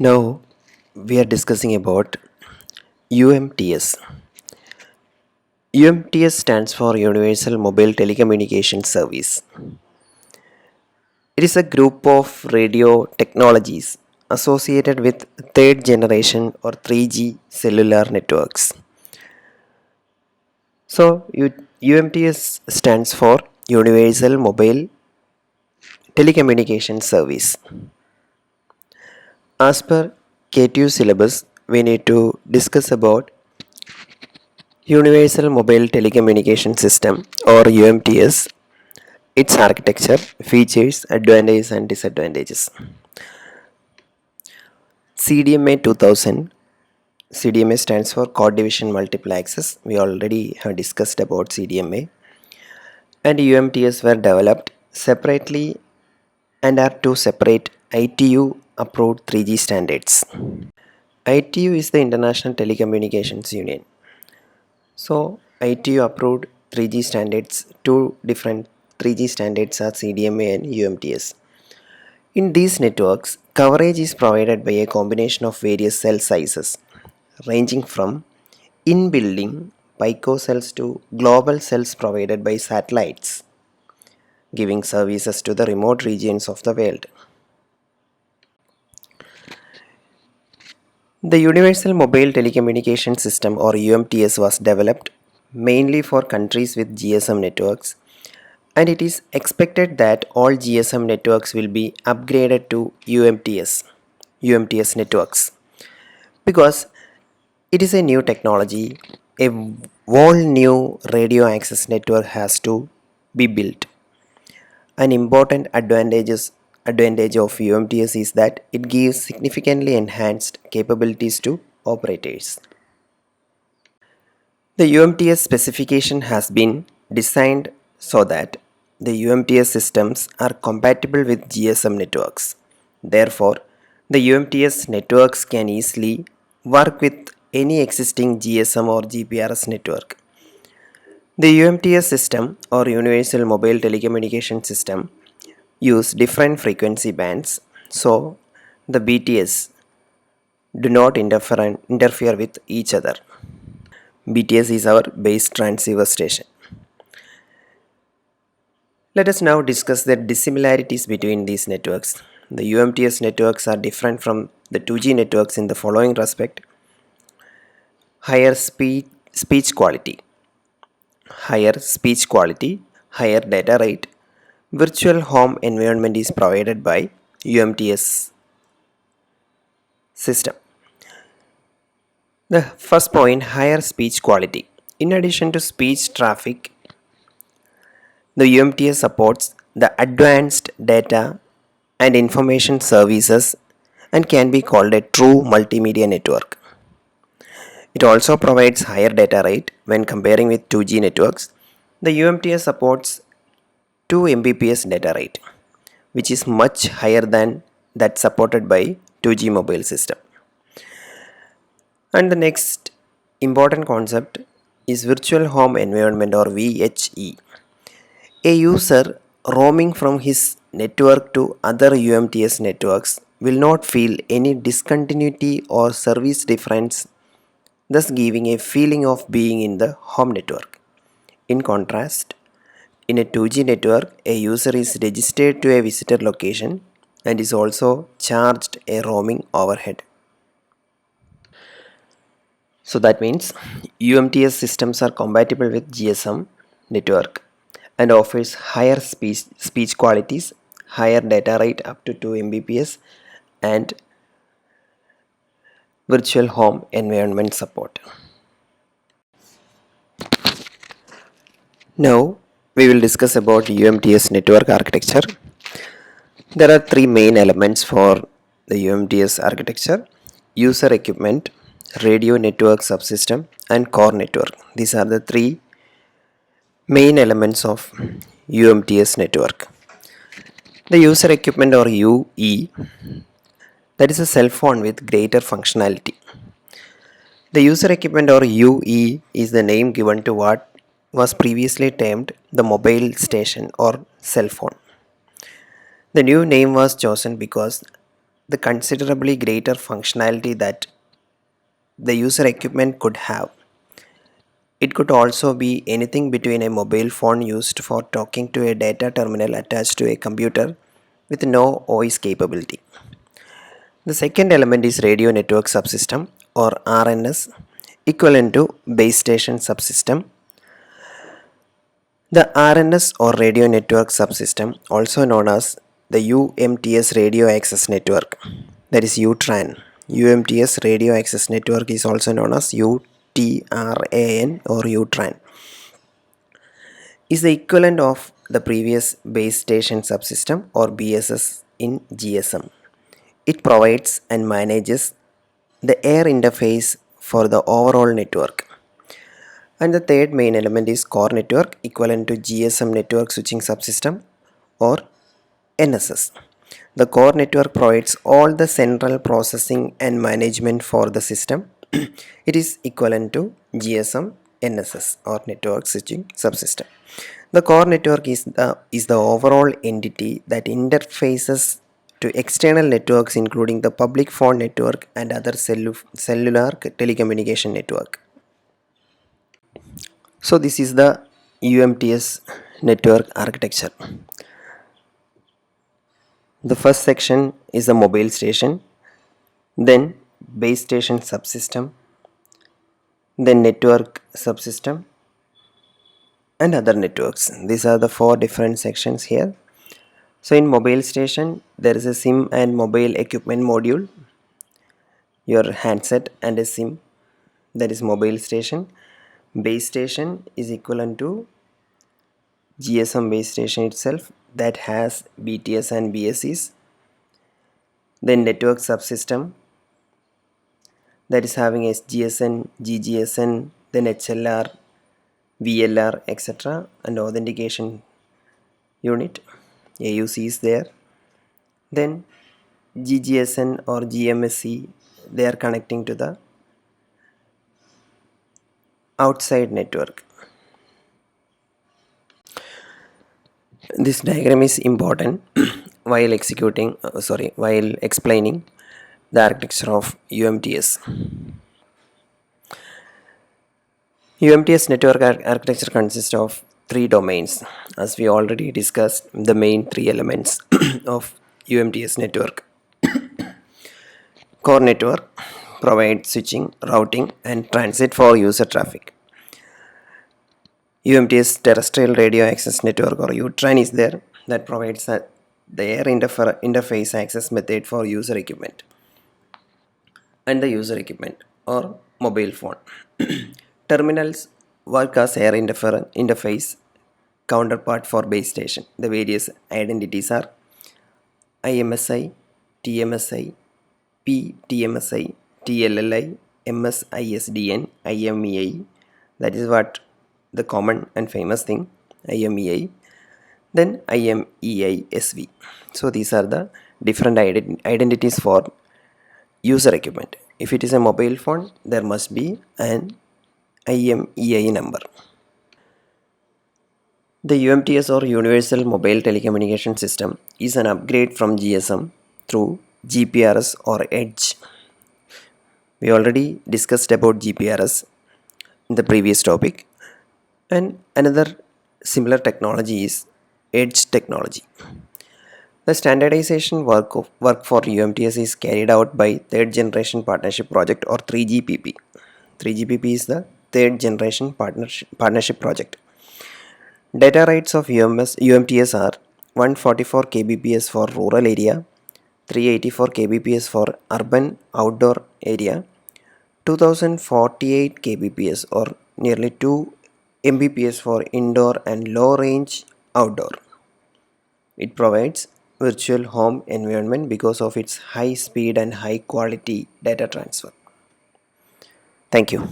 Now we are discussing about UMTS. UMTS stands for Universal Mobile Telecommunication Service. It is a group of radio technologies associated with third generation or 3G cellular networks. UMTS stands for Universal Mobile Telecommunication Service. As per K2 syllabus, we need to discuss about Universal Mobile Telecommunication System or UMTS, its architecture, features, advantages and disadvantages. CDMA 2000. CDMA stands for Code Division Multiple Access. We already have discussed about CDMA. And UMTS were developed separately and are two separate ITU approved 3G standards. ITU is the International Telecommunications Union. So ITU approved 3G standards, two different 3G standards are CDMA and UMTS. In these networks, coverage is provided by a combination of various cell sizes, ranging from in-building picocells to global cells provided by satellites, giving services to the remote regions of the world. The Universal Mobile Telecommunication System or UMTS was developed mainly for countries with GSM networks, and it is expected that all GSM networks will be upgraded to UMTS networks because it is a new technology. A whole new radio access network has to be built. An important advantage of UMTS is that it gives significantly enhanced capabilities to operators. The UMTS specification has been designed so that the UMTS systems are compatible with GSM networks. Therefore, the UMTS networks can easily work with any existing GSM or GPRS network. The UMTS system or Universal Mobile Telecommunication System use different frequency bands, so the BTS do not interfere with each other. BTS is our base transceiver station. Let us now discuss the dissimilarities between these networks. The UMTS networks are different from the 2G networks in the following respect: higher speech quality, higher data rate. Virtual home environment is provided by UMTS system. The first point, higher speech quality. In addition to speech traffic, the UMTS supports the advanced data and information services and can be called a true multimedia network. It also provides higher data rate when comparing with 2G networks. The UMTS supports 2 Mbps data rate, which is much higher than that supported by 2G mobile system. And the next important concept is virtual home environment or VHE. A user roaming from his network to other UMTS networks will not feel any discontinuity or service difference, thus giving a feeling of being in the home network. In contrast, in a 2G network, a user is registered to a visitor location and is also charged a roaming overhead. So that means UMTS systems are compatible with GSM network and offers higher speech qualities, higher data rate up to 2 Mbps and virtual home environment support. Now we will discuss about UMTS network architecture. There are three main elements for the UMTS architecture: user equipment, radio network subsystem and core network. These are the three main elements of UMTS network. The user equipment or UE, that is a cell phone with greater functionality. The user equipment or UE is the name given to what was previously termed the mobile station or cell phone. The new name was chosen because the considerably greater functionality that the user equipment could have. It could also be anything between a mobile phone used for talking to a data terminal attached to a computer with no voice capability. The second element is radio network subsystem or RNS, equivalent to base station subsystem. The RNS or radio network subsystem, also known as the UMTS radio access network, that is UTRAN. UMTS radio access network is also known as UTRAN or UTRAN, is the equivalent of the previous base station subsystem or BSS in GSM. It provides and manages the air interface for the overall network. And the third main element is core network, equivalent to GSM network switching subsystem or NSS. The core network provides all the central processing and management for the system. It is equivalent to GSM NSS or network switching subsystem. The core network is the overall entity that interfaces to external networks including the public phone network and other cellular telecommunication network. So this is the UMTS network architecture. The first section is the mobile station, then base station subsystem, then network subsystem and other networks. These are the four different sections here. So in mobile station there is a SIM and mobile equipment module, your handset and a SIM, that is mobile station. Base station is equivalent to GSM base station itself, that has BTS and BSEs. Then network subsystem, that is having SGSN, GGSN, then HLR, VLR, etc. and authentication unit, AUC is there. Then GGSN or GMSC, they are connecting to the outside network. This diagram is important while while explaining the architecture of UMTS. UMTS network architecture consists of three domains. As we already discussed, the main three elements of UMTS network. Core network provides switching, routing and transit for user traffic. UMTS terrestrial radio access network or UTRAN is there, that provides the air interface access method for user equipment and the user equipment or mobile phone. Terminals work as air interface counterpart for base station. The various identities are IMSI, TMSI, PTMSI, TLLI, MSISDN, IMEI. That is what the common and famous thing, IMEI. Then IMEI-SV. So these are the different identities for user equipment. If it is a mobile phone, there must be an IMEI number. The UMTS or Universal Mobile Telecommunication System is an upgrade from GSM through GPRS or EDGE. We already discussed about GPRS in the previous topic, and another similar technology is EDGE technology. The standardization work for UMTS is carried out by Third Generation Partnership Project or 3GPP. 3GPP is the Third Generation Partnership Project. Data rates of UMTS are 144 kbps for rural area, 384 kbps for urban outdoor area, 2048 kbps or nearly 2 Mbps for indoor and low range outdoor. It provides virtual home environment because of its high speed and high quality data transfer. Thank you.